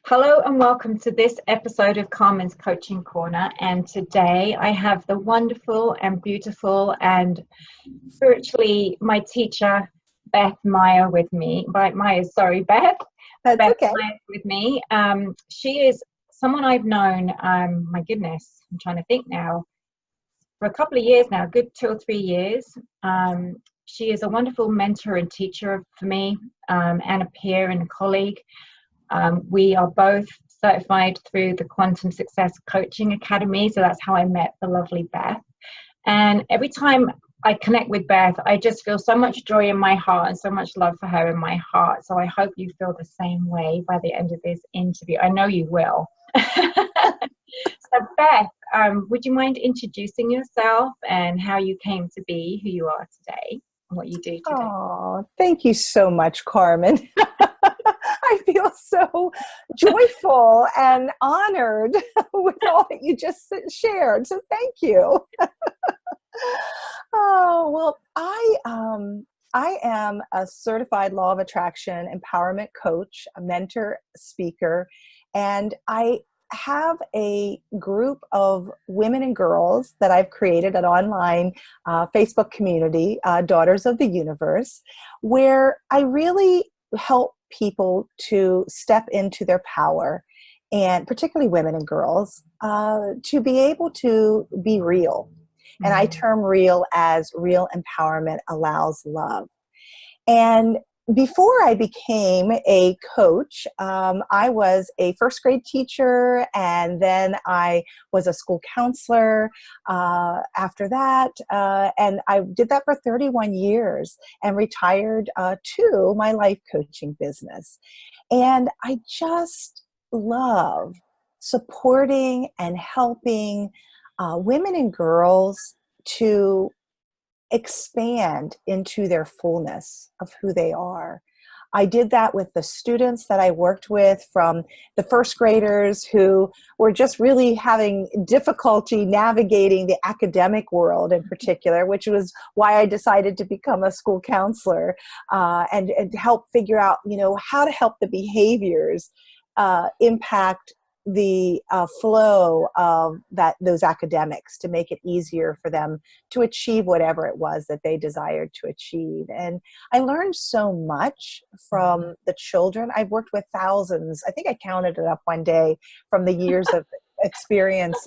Hello and welcome to this episode of Carmen's Coaching Corner. And today I have the wonderful and beautiful and spiritually my teacher, Beth Meyer with me. Beth. That's Beth okay. Meyer with me. She is someone I've known, my goodness, I'm trying to think now, for a couple of years now, good 2 or 3 years. She is a wonderful mentor and teacher for me, and a peer and a colleague. We are both certified through the Quantum Success Coaching Academy, so that's how I met the lovely Beth. And every time I connect with Beth, I just feel so much joy in my heart and so much love for her in my heart. So I hope you feel the same way by the end of this interview. I know you will. So Beth, would you mind introducing yourself and how you came to be who you are today and what you do today? Oh, thank you so much, Carmen. I feel so joyful and honored with all that you just shared. So thank you. Oh, well, I am a certified law of attraction empowerment coach, a mentor, speaker, and I have a group of women and girls that I've created an online Facebook community, Daughters of the Universe, where I really help people to step into their power, and particularly women and girls, to be able to be real. And I term real as real empowerment allows love. And before I became a coach, I was a first grade teacher, and then I was a school counselor after that. And I did that for 31 years and retired to my life coaching business. And I just love supporting and helping women and girls to expand into their fullness of who they are. I did that with the students that I worked with, from the first graders who were just really having difficulty navigating the academic world in particular, which was why I decided to become a school counselor, and help figure out, how to help the behaviors impact the flow of those academics, to make it easier for them to achieve whatever it was that they desired to achieve. And I learned so much from the children. I've worked with thousands. I think I counted it up one day from the years of experience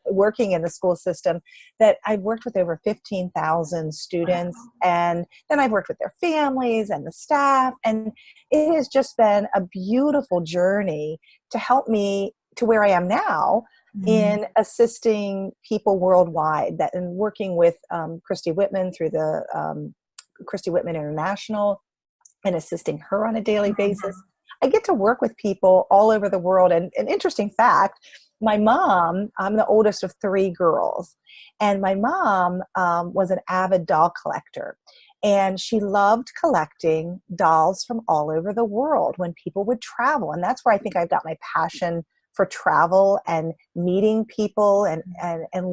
working in the school system, that I've worked with over 15,000 students. And then I've worked with their families and the staff. And it has just been a beautiful journey to help me to where I am now in assisting people worldwide, and working with Christy Whitman through the Christy Whitman International, and assisting her on a daily basis. I get to work with people all over the world. And an interesting fact, my mom, I'm the oldest of 3 girls, and my mom was an avid doll collector. And she loved collecting dolls from all over the world when people would travel. And that's where I think I got my passion for travel and meeting people and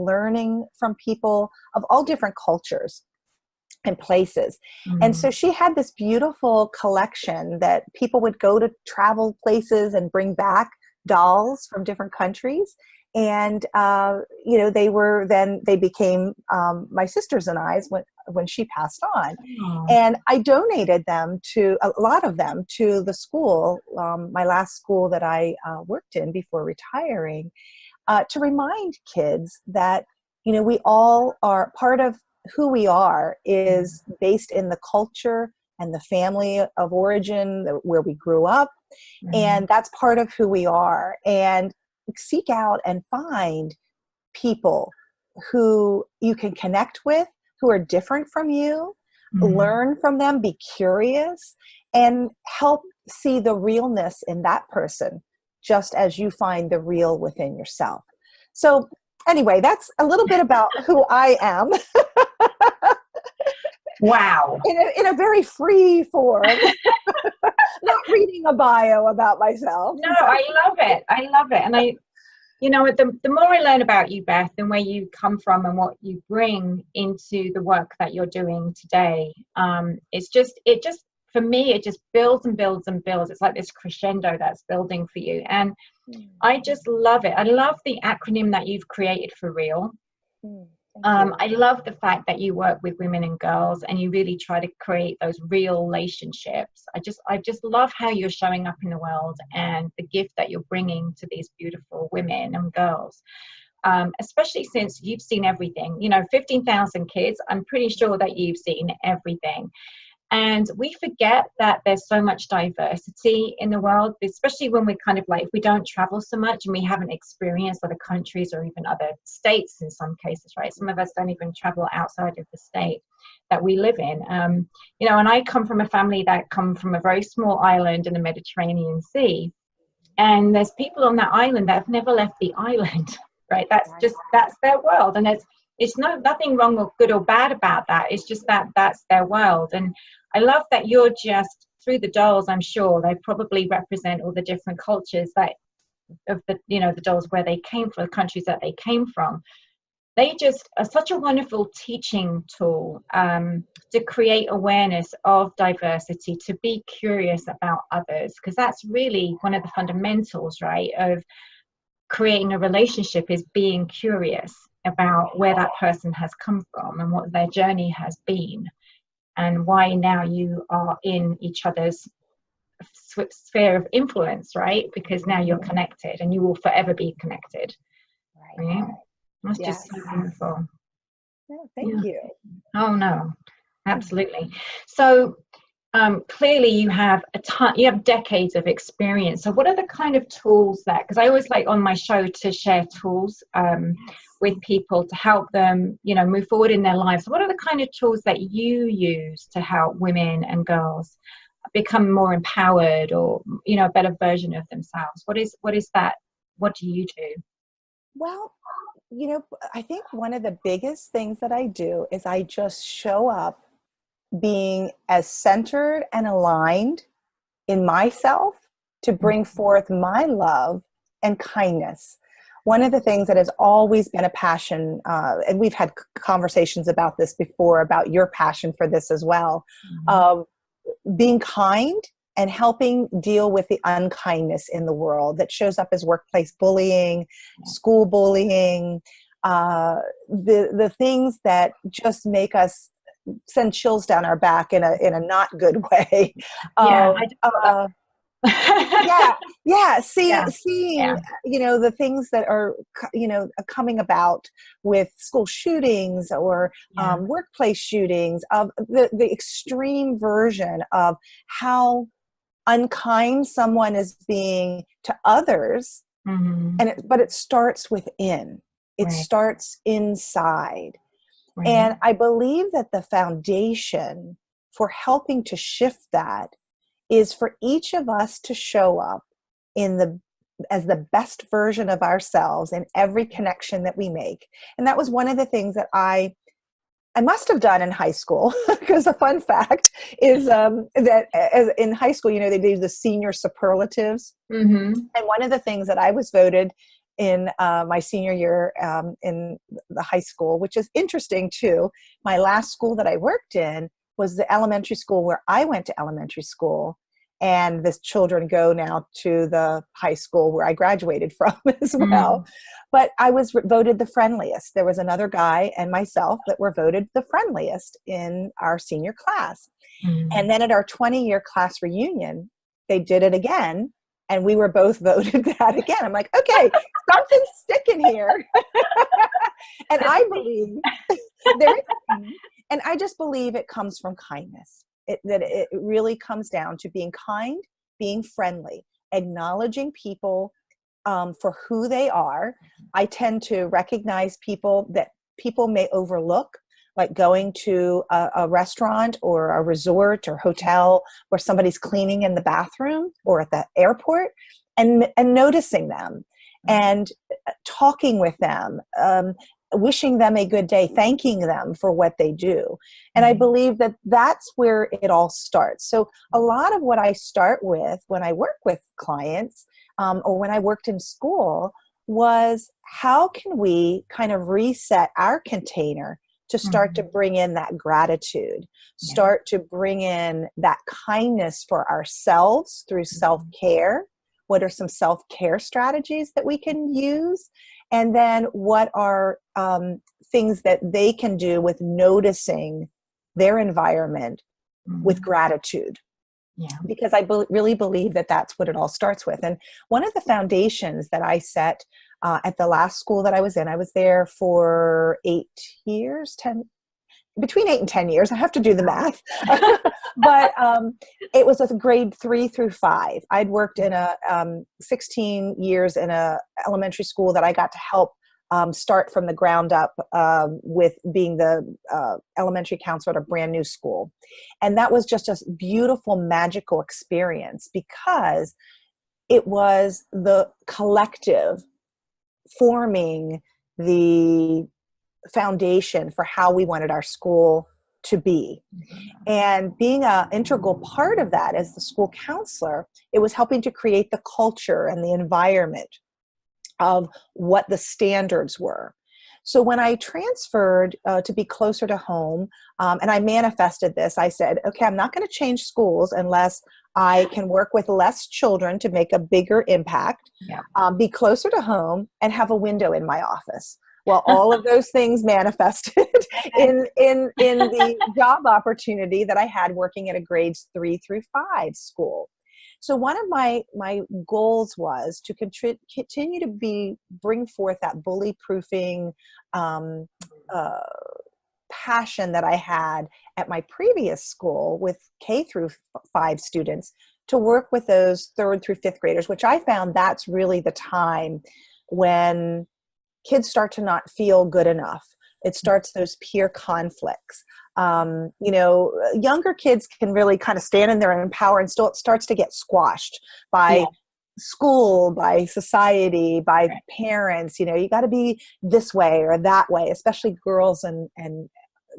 learning from people of all different cultures and places. And so she had this beautiful collection that people would go to travel places and bring back dolls from different countries. And, they became my sisters and I's when she passed on. And I donated them a lot of them to the school, my last school that I worked in before retiring, to remind kids that, we all are part of who we are is based in the culture and the family of origin where we grew up. And that's part of who we are. And seek out and find people who you can connect with, who are different from you, learn from them, be curious, and help see the realness in that person, just as you find the real within yourself. So anyway, that's a little bit about who I am. Wow. In a very free form. Not reading a bio about myself. No, I love it. And the more I learn about you, Beth, and where you come from and what you bring into the work that you're doing today, it just for me, it just builds and builds and builds. It's like this crescendo that's building for you. And I just love it. I love the acronym that you've created for R.E.A.L. I love the fact that you work with women and girls and you really try to create those real relationships. I just love how you're showing up in the world and the gift that you're bringing to these beautiful women and girls. Especially since you've seen everything, 15,000 kids, I'm pretty sure that you've seen everything. And we forget that there's so much diversity in the world, especially when we're kind of like, if we don't travel so much and we haven't experienced other countries or even other states in some cases, right? Some of us don't even travel outside of the state that we live in. And I come from a family that come from a very small island in the Mediterranean Sea. And there's people on that island that have never left the island, right? That's their world. And it's nothing wrong or good or bad about that. It's just that's their world. And I love that you're just, through the dolls, I'm sure they probably represent all the different cultures that of the dolls where they came from, the countries that they came from. They just are such a wonderful teaching tool to create awareness of diversity, to be curious about others, because that's really one of the fundamentals, right, of creating a relationship, is being curious about where that person has come from and what their journey has been and why now you are in each other's sphere of influence, right? Because now you're connected and you will forever be connected. Right? That's just so wonderful. Thank you. Oh no, absolutely. So clearly you have you have decades of experience. So what are the kind of tools that, because I always like on my show to share tools with people to help them, move forward in their lives. What are the kind of tools that you use to help women and girls become more empowered or, a better version of themselves? What is that? What do you do? Well, I think one of the biggest things that I do is I just show up being as centered and aligned in myself to bring forth my love and kindness. One of the things that has always been a passion, and we've had conversations about this before, about your passion for this as well, being kind and helping deal with the unkindness in the world that shows up as workplace bullying, school bullying, the things that just make us send chills down our back in a not good way. Seeing the things that are coming about with school shootings or workplace shootings, of the extreme version of how unkind someone is being to others, but it starts within. It starts inside. And I believe that the foundation for helping to shift that is for each of us to show up as the best version of ourselves in every connection that we make. And that was one of the things that I must have done in high school, because a fun fact is that in high school, they do the senior superlatives. And one of the things that I was voted in my senior year in the high school, which is interesting too, my last school that I worked in was the elementary school where I went to elementary school. And the children go now to the high school where I graduated from as well. But I was voted the friendliest. There was another guy and myself that were voted the friendliest in our senior class. And then at our 20-year class reunion, they did it again. And we were both voted that again. I'm like, okay, something's sticking here. And I believe and I just believe it comes from kindness. That it really comes down to being kind, being friendly, acknowledging people for who they are. I tend to recognize people that people may overlook, like going to a restaurant or a resort or hotel where somebody's cleaning in the bathroom or at the airport, and noticing them and talking with them, wishing them a good day, thanking them for what they do. And I believe that that's where it all starts. So a lot of what I start with when I work with clients or when I worked in school was, how can we kind of reset our container to start to bring in that gratitude, start to bring in that kindness for ourselves through self-care. What are some self-care strategies that we can use? And then what are things that they can do with noticing their environment with gratitude? Yeah. Because I really believe that that's what it all starts with. And one of the foundations that I set at the last school that I was in, I was there for 8 years, between 8 and 10 years. I have to do the math. But it was a grade 3 through 5. I'd worked in 16 years in a elementary school that I got to help start from the ground up with being the elementary counselor at a brand new school. And that was just a beautiful, magical experience because it was the collective forming the foundation for how we wanted our school to be. And being an integral part of that as the school counselor, it was helping to create the culture and the environment of what the standards were. So when I transferred to be closer to home, and I manifested this, I said, okay, I'm not going to change schools unless I can work with less children to make a bigger impact, be closer to home, and have a window in my office. Well, all of those things manifested in the job opportunity that I had working at a grades 3 through 5 school. So one of my goals was to continue to bring forth that bully proofing passion that I had at my previous school with K through 5 students to work with those 3rd through 5th graders, which I found that's really the time when kids start to not feel good enough. It starts those peer conflicts. Younger kids can really kind of stand in their own power and still it starts to get squashed by school, by society, by parents. You got to be this way or that way, especially girls and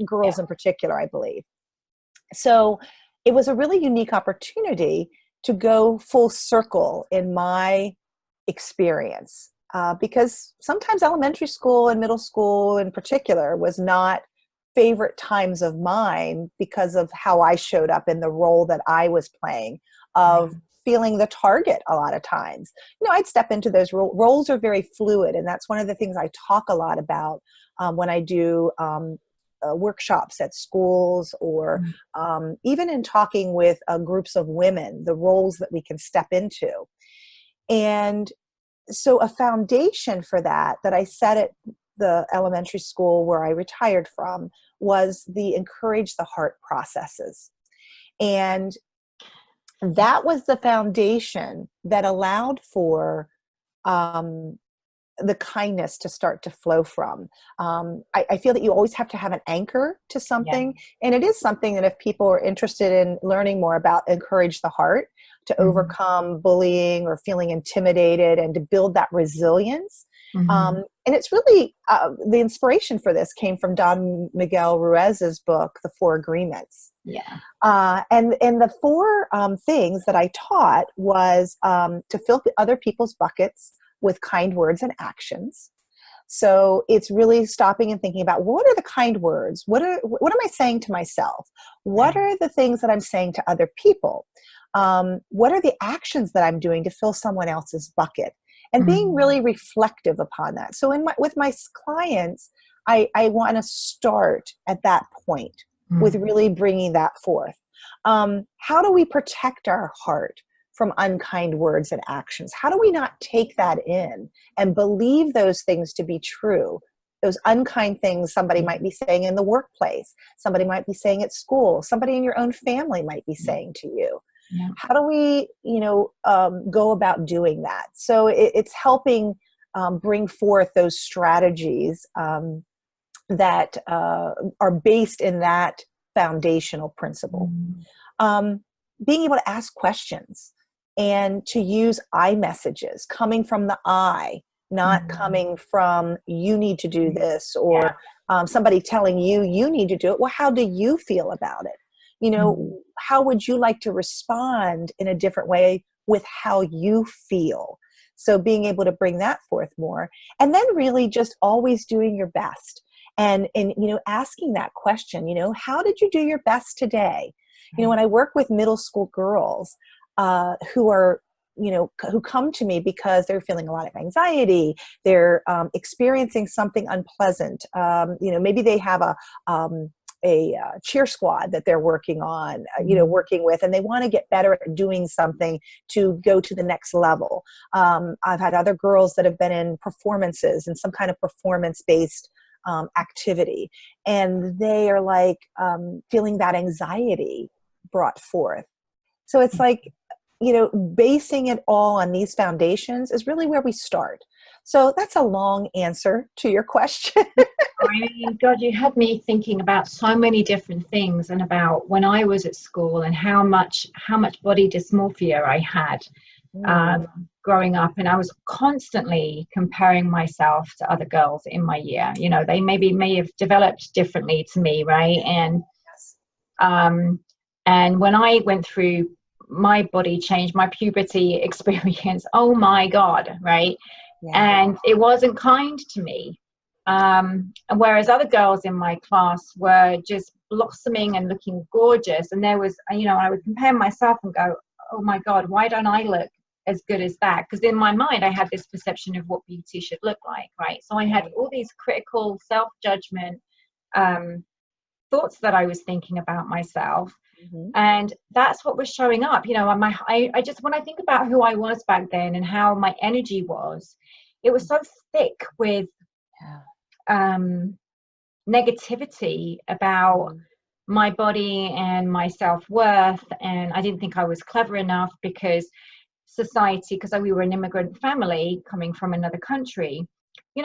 girls in particular, I believe. So it was a really unique opportunity to go full circle in my experience. Because sometimes elementary school and middle school in particular was not favorite times of mine because of how I showed up in the role that I was playing of feeling the target a lot of times. I'd step into those roles are very fluid. And that's one of the things I talk a lot about when I do workshops at schools or even in talking with groups of women, the roles that we can step into. And so a foundation for that I set at the elementary school where I retired from was the encourage the heart processes. And that was the foundation that allowed for the kindness to start to flow from. I feel that you always have to have an anchor to something. And it is something that if people are interested in learning more about encourage the heart to overcome bullying or feeling intimidated and to build that resilience. And it's really, the inspiration for this came from Don Miguel Ruiz's book, The 4 Agreements. And the 4 things that I taught was to fill other people's buckets with kind words and actions. So it's really stopping and thinking about what are the kind words? What am I saying to myself? What are the things that I'm saying to other people? What are the actions that I'm doing to fill someone else's bucket? And being really reflective upon that. So with my clients, I want to start at that point with really bringing that forth. How do we protect our heart from unkind words and actions? How do we not take that in and believe those things to be true? Those unkind things somebody might be saying in the workplace, somebody might be saying at school, somebody in your own family might be saying to you. How do we, go about doing that? So it's helping bring forth those strategies that are based in that foundational principle. Being able to ask questions and to use I messages coming from the I, not coming from you need to do this or somebody telling you need to do it. Well, how do you feel about it? How would you like to respond in a different way with how you feel? So being able to bring that forth more, and then really just always doing your best. and asking that question, how did you do your best today? When I work with middle school girls who are, who come to me because they're feeling a lot of anxiety, they're experiencing something unpleasant. Maybe they have a cheer squad that they're working on, working with, and they want to get better at doing something to go to the next level. I've had other girls that have been in performances and some kind of performance-based activity, and they are like feeling that anxiety brought forth. So it's like, basing it all on these foundations is really where we start. So that's a long answer to your question. I mean, God, you had me thinking about so many different things, and about when I was at school and how much body dysmorphia I had growing up, and I was constantly comparing myself to other girls in my year. They may have developed differently to me, right? And when I went through my body change, my puberty experience, oh my God, right? Yeah. And it wasn't kind to me. And whereas other girls in my class were just blossoming and looking gorgeous, and there was, I would compare myself and go, oh my God, why don't I look as good as that? Because in my mind, I had this perception of what beauty should look like, right? So I had all these critical self-judgment thoughts that I was thinking about myself. Mm-hmm. And that's what was showing up. I just, when I think about who I was back then and how my energy was, it was so thick with negativity about my body and my self-worth. And I didn't think I was clever enough because society, because we were an immigrant family coming from another country,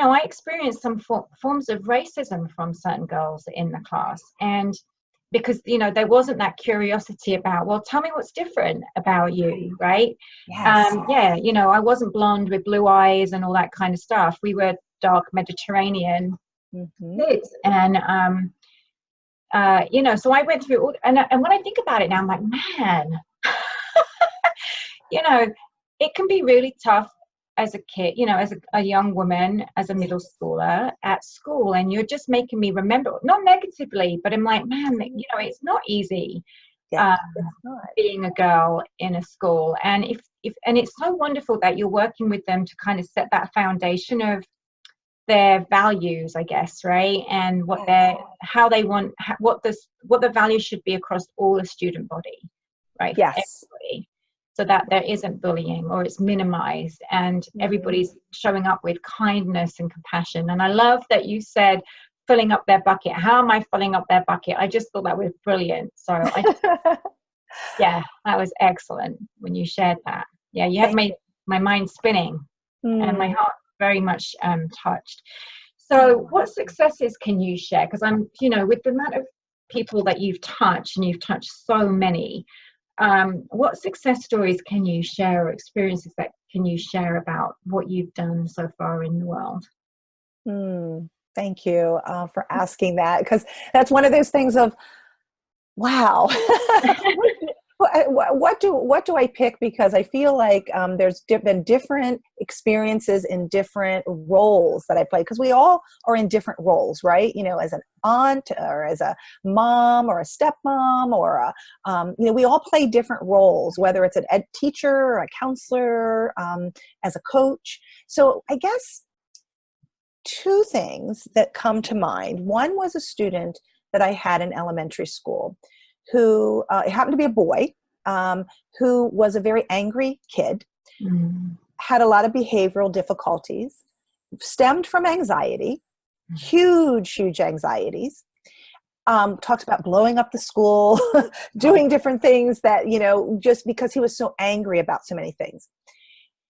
I experienced some forms of racism from certain girls in the class. And because, there wasn't that curiosity about, well, tell me what's different about you, right? Yes. I wasn't blonde with blue eyes and all that kind of stuff. We were dark Mediterranean kids. And, so I went through, and when I think about it now, I'm like, man, it can be really tough as a kid, as a young woman, as a middle schooler at school, and you're just making me remember, not negatively, but I'm like, man, it's not easy being a girl in a school. And and it's so wonderful that you're working with them to kind of set that foundation of their values, I guess, right? And what what the values should be across all the student body, right? Yes. Everybody. So that there isn't bullying, or it's minimized, and everybody's showing up with kindness and compassion. And I love that you said filling up their bucket. How am I filling up their bucket? I just thought that was brilliant. So that was excellent when you shared that. Yeah, you have made my mind spinning and my heart very much touched. So what successes can you share? Because I'm, with the amount of people that you've touched, and you've touched so many, what success stories can you share, or experiences that can you share about what you've done so far in the world? Thank you for asking that, because that's one of those things of, wow, what do I pick? Because I feel like there's been different experiences in different roles that I play, because we all are in different roles, right? As an aunt, or as a mom, or a stepmom, or we all play different roles, whether it's an ed teacher or a counselor, as a coach. So I guess two things that come to mind. One was a student that I had in elementary school who happened to be a boy, who was a very angry kid, had a lot of behavioral difficulties, stemmed from anxiety, huge anxieties, talked about blowing up the school, doing different things that, just because he was so angry about so many things.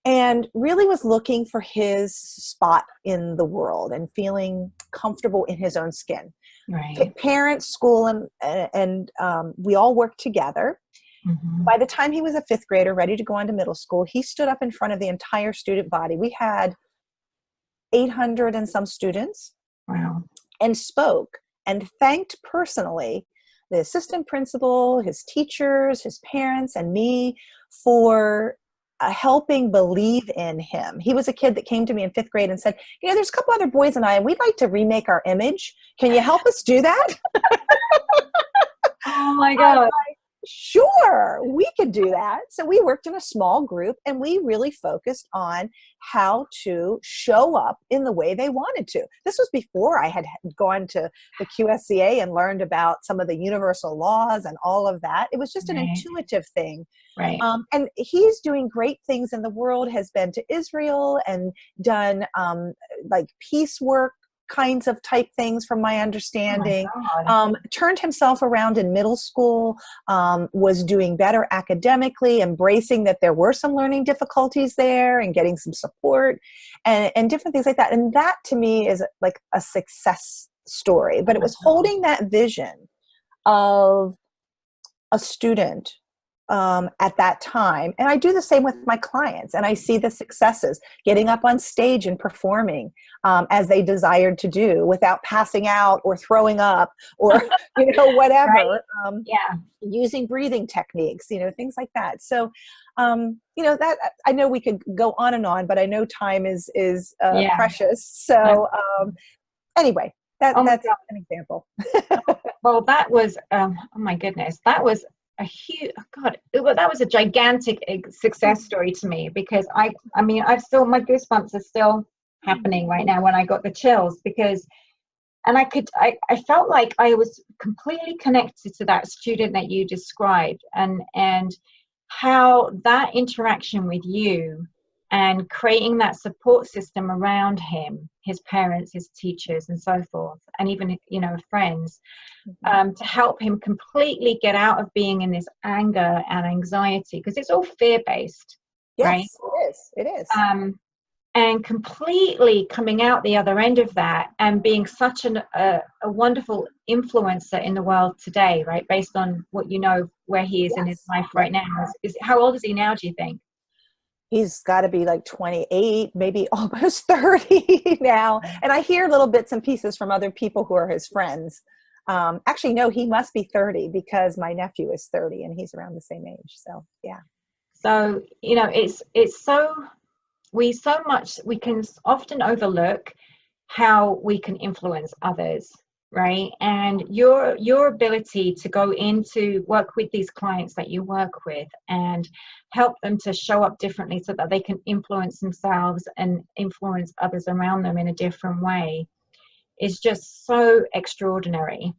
And really was looking for his spot in the world and feeling comfortable in his own skin. Right. Parents, school, and we all worked together. By the time he was a fifth grader, ready to go on to middle school, he stood up in front of the entire student body. We had 800 and some students. Wow. And spoke and thanked personally the assistant principal, his teachers, his parents, and me for helping believe in him. He was a kid that came to me in 5th grade and said, there's a couple other boys and I, and we'd like to remake our image. Can you help us do that? Oh my God. Sure, we could do that. So we worked in a small group and we really focused on how to show up in the way they wanted to. This was before I had gone to the QSCA and learned about some of the universal laws and all of that. It was just an intuitive thing. Right. And he's doing great things in the world, has been to Israel and done like peace work kinds of type things from my understanding. Turned himself around in middle school, was doing better academically, embracing that there were some learning difficulties there and getting some support and different things like that. And that to me is like a success story, but it was holding that vision of a student at that time. And I do the same with my clients, and I see the successes, getting up on stage and performing as they desired to do without passing out or throwing up or, whatever, right. Using breathing techniques, things like that. So, that I know we could go on and on, but I know time is precious. So anyway, that's an example. Well, that was, oh my goodness, that was a huge, that was a gigantic success story to me, because I mean, my goosebumps are still happening right now when I got the chills, because, and I felt like I was completely connected to that student that you described, and how that interaction with you and creating that support system around him, his parents, his teachers, and so forth, and even, friends, to help him completely get out of being in this anger and anxiety, because it's all fear-based, right? Yes, it is. And completely coming out the other end of that and being such a wonderful influencer in the world today, right? Based on what where he is in his life right now. How old is he now, do you think? He's got to be like 28, maybe almost 30 now. And I hear little bits and pieces from other people who are his friends. Actually, no, he must be 30 because my nephew is 30 and he's around the same age. So, yeah. So, it's so, we can often overlook how we can influence others, right? And your ability to go into work with these clients that you work with and help them to show up differently so that they can influence themselves and influence others around them in a different way is just so extraordinary.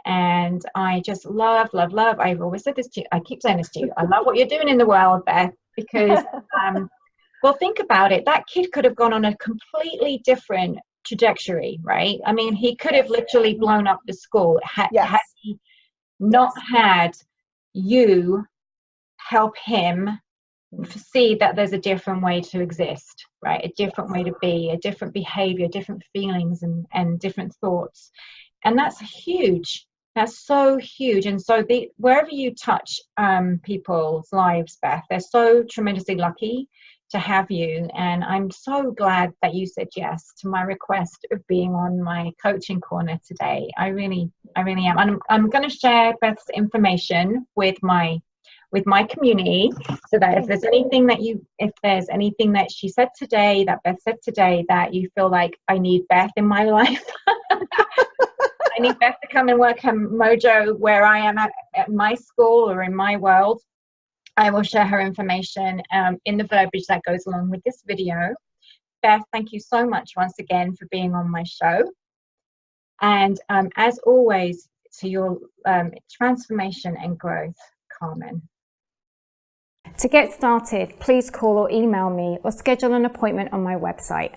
And I just love. I've always said this to you. I keep saying this to you. I love what you're doing in the world, Beth, because well, think about it. That kid could have gone on a completely different trajectory, right? I mean, he could have literally blown up the school had he not had you help him see that there's a different way to exist, right? A different way to be, a different behavior, different feelings and different thoughts. And that's huge. That's so huge. And so wherever you touch people's lives, Beth, they're so tremendously lucky to have you. And I'm so glad that you said yes to my request of being on my coaching corner today. I really am. And I'm going to share Beth's information with my community, so that if there's anything that she said today, that Beth said today, that you feel like I need Beth in my life, I need Beth to come and work her mojo where I am at my school or in my world, I will share her information in the verbiage that goes along with this video. Beth, thank you so much once again for being on my show. And as always, to your transformation and growth, Carmen. To get started, please call or email me or schedule an appointment on my website.